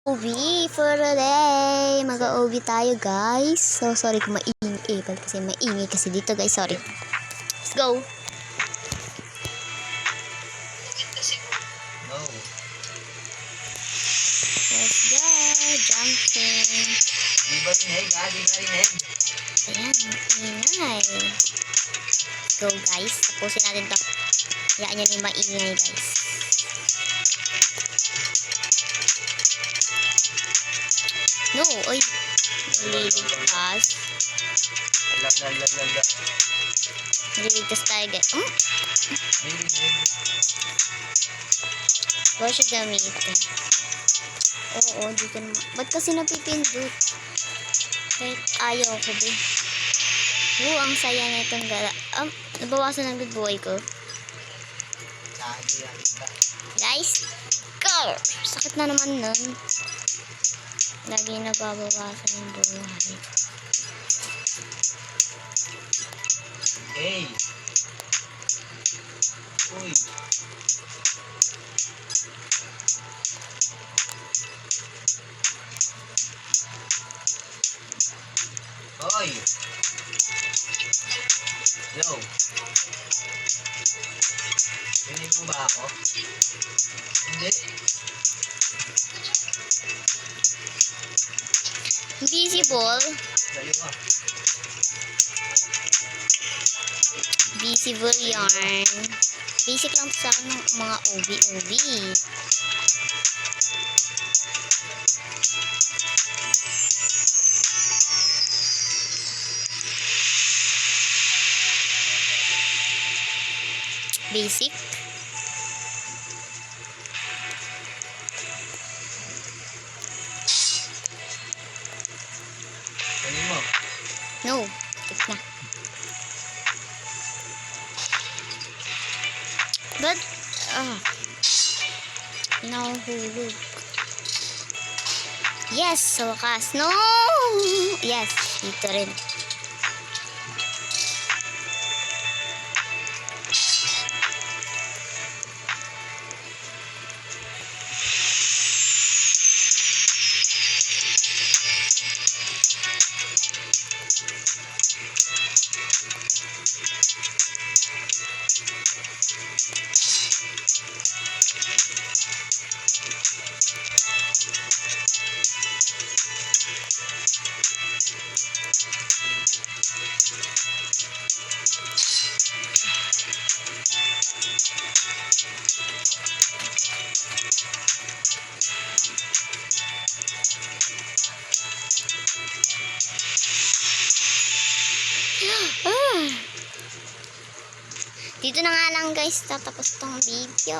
OB for the day. Mag-OB tayo, guys. So, sorry kung maingay. Kasi maingay kasi dito, guys. Sorry. Let's go. Let's go. Jumping. Di ba rinig? Di na rinig? Ayan, maingay. Let's go, guys. Tapusin natin to. Hayaan nyo na yung maingay, guys. No, oy. Liligtas. Lala. Liligtas tayo, guys. May rinig. Huwag siya gamitin. Oo, dito naman. Ba't kasi napipindot? Kahit ayaw ko, be. Ang saya na itong gala. Nabawasan ang good boy ko. Guys, go! Sakit na naman nun. Lagi nababawasan yung buhay. Hey! Uy! Hoy! Hello! Rinig mo ba ako? Hindi? Visible. Dalawa. Visible yarn. Basic lang sa akin ng mga OB. Basic. Ano mo? No. Tik na. But, nahuhulog. Yes, sa wakas. No! Yes, dito rin. Dito na nga lang, guys, tatapos tong video.